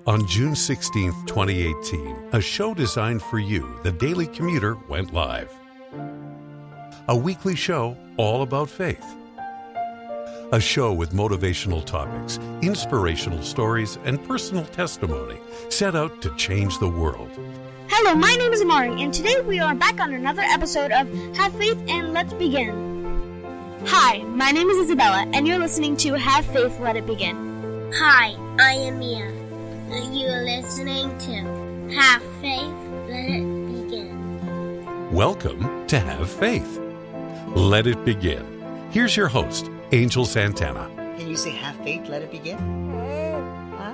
On June 16, 2018, a show designed for you, the Daily Commuter, went live. A weekly show all about faith. A show with motivational topics, inspirational stories, and personal testimony set out to change the world. Hello, my name is Amari, and today we are back on another episode of Have Faith and Let's Begin. Hi, my name is Isabella, and you're listening to Have Faith, Let It Begin. Hi, I am Mia, and you are listening to Have Faith, Let It Begin. Welcome to Have Faith. Let it begin. Here's your host, Angel Santana. Can you say have faith, let it begin? Huh?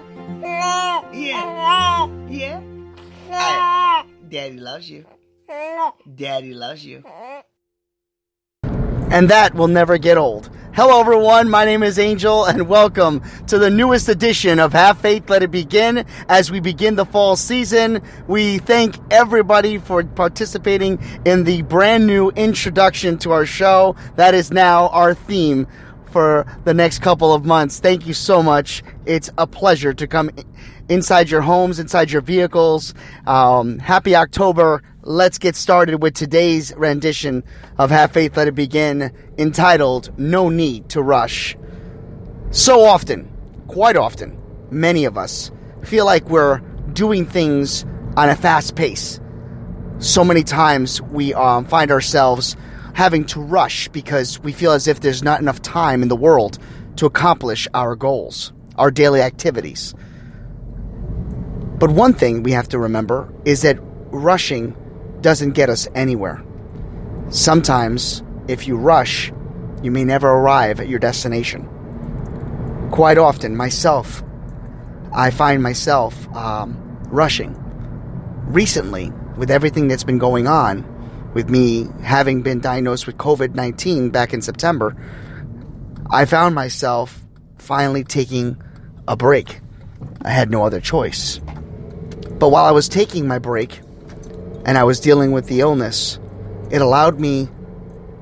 Yeah. Yeah? Daddy loves you. Daddy loves you. And that will never get old. Hello everyone, my name is Angel and welcome to the newest edition of Have Faith, Let It Begin. As we begin the fall season, we thank everybody for participating in the brand new introduction to our show. That is now our theme for the next couple of months. Thank you so much. It's a pleasure to come inside your homes, inside your vehicles. Happy October. Let's get started with today's rendition of Have Faith, Let It Begin, entitled No Need to Rush. So often, quite often, many of us feel like we're doing things on a fast pace. So many times we find ourselves having to rush because we feel as if there's not enough time in the world to accomplish our goals, our daily activities. But one thing we have to remember is that rushing doesn't get us anywhere. Sometimes, if you rush, you may never arrive at your destination. Quite often, I find myself rushing. Recently, with everything that's been going on, with me having been diagnosed with COVID-19 back in September, I found myself finally taking a break. I had no other choice. But while I was taking my break, and I was dealing with the illness, it allowed me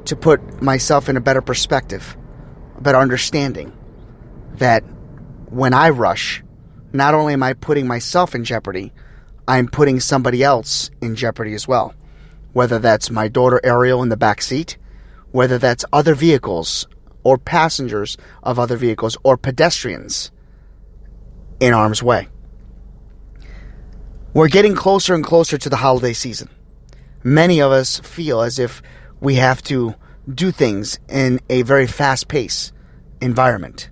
to put myself in a better perspective, a better understanding that when I rush, not only am I putting myself in jeopardy, I'm putting somebody else in jeopardy as well. Whether that's my daughter Ariel in the back seat, whether that's other vehicles or passengers of other vehicles or pedestrians in harm's way. We're getting closer and closer to the holiday season. Many of us feel as if we have to do things in a very fast-paced environment.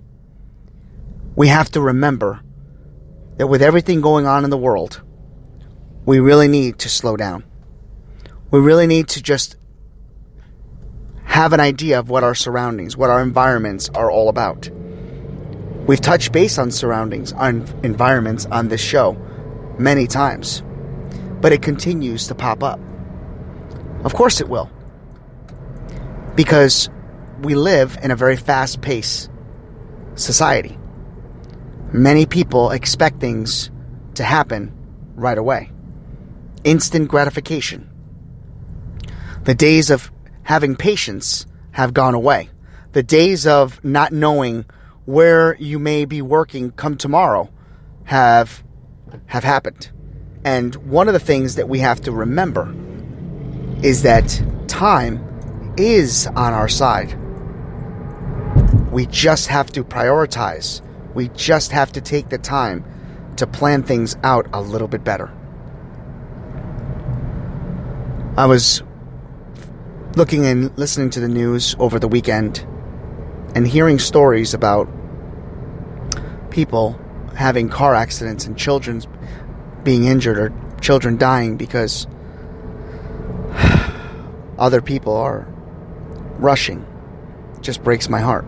We have to remember that with everything going on in the world, we really need to slow down. We really need to just have an idea of what our surroundings, what our environments are all about. We've touched base on surroundings, on environments on this show many times, but it continues to pop up. Of course it will, because we live in a very fast-paced society. Many people expect things to happen right away. Instant gratification. The days of having patience have gone away. The days of not knowing where you may be working come tomorrow have happened. And one of the things that we have to remember is that time is on our side. We just have to prioritize. We just have to take the time to plan things out a little bit better. I was looking and listening to the news over the weekend and hearing stories about people having car accidents and children being injured or children dying because other people are rushing. It just breaks my heart.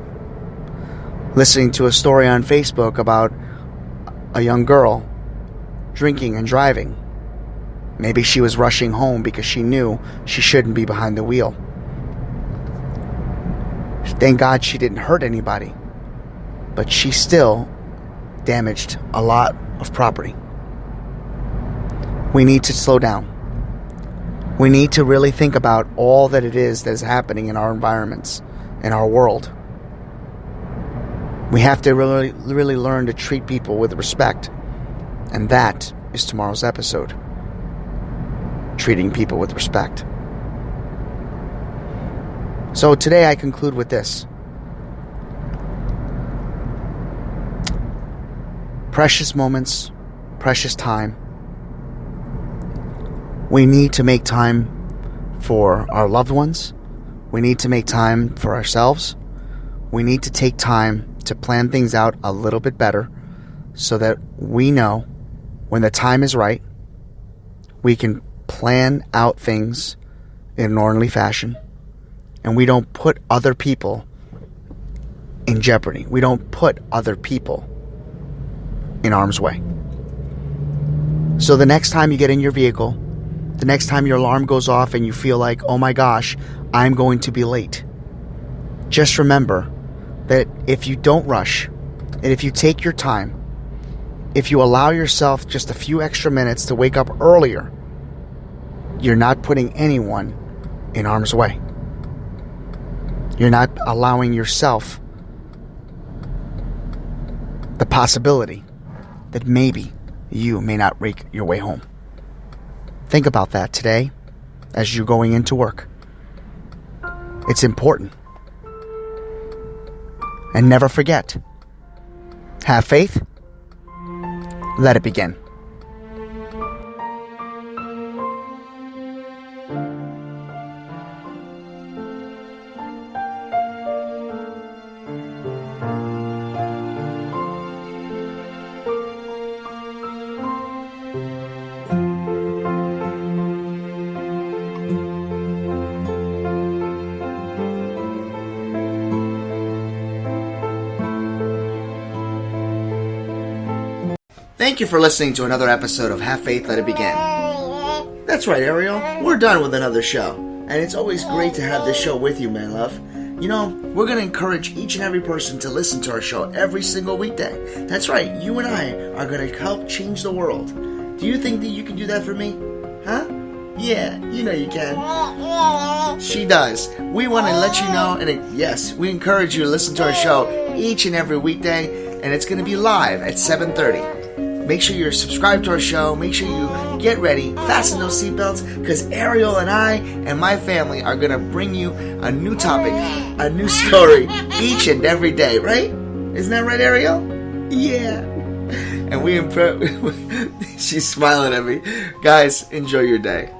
Listening to a story on Facebook about a young girl drinking and driving. Maybe she was rushing home because she knew she shouldn't be behind the wheel. Thank God she didn't hurt anybody, but she still damaged a lot of property. We need to slow down. We need to really think about all that it is that is happening in our environments, in our world. We have to really learn to treat people with respect And that is tomorrow's episode. Treating people with respect. So today I conclude with this. Precious moments, precious time. We need to make time for our loved ones. We need to make time for ourselves. We need to take time to plan things out a little bit better so that we know when the time is right, we can plan out things in an orderly fashion, and we don't put other people in jeopardy. We don't put other people in harm's way. So the next time you get in your vehicle, the next time your alarm goes off and you feel like, oh my gosh, I'm going to be late, just remember that if you don't rush, and if you take your time, if you allow yourself just a few extra minutes to wake up earlier, you're not putting anyone in harm's way. You're not allowing yourself the possibility that maybe you may not make your way home. Think about that today as you're going into work. It's important. And never forget, have faith, let it begin. Thank you for listening to another episode of Have Faith, Let It Begin. That's right, Ariel. We're done with another show. And it's always great to have this show with you, my love. You know, we're going to encourage each and every person to listen to our show every single weekday. That's right, you and I are going to help change the world. Do you think that you can do that for me? Huh? Yeah, you know you can. She does. We want to let you know, and yes, we encourage you to listen to our show each and every weekday, and it's going to be live at 7:30. Make sure you're subscribed to our show. Make sure you get ready, fasten those seatbelts, because Ariel and I and my family are going to bring you a new topic, a new story each and every day, right? Isn't that right, Ariel? Yeah. And she's smiling at me. Guys, enjoy your day.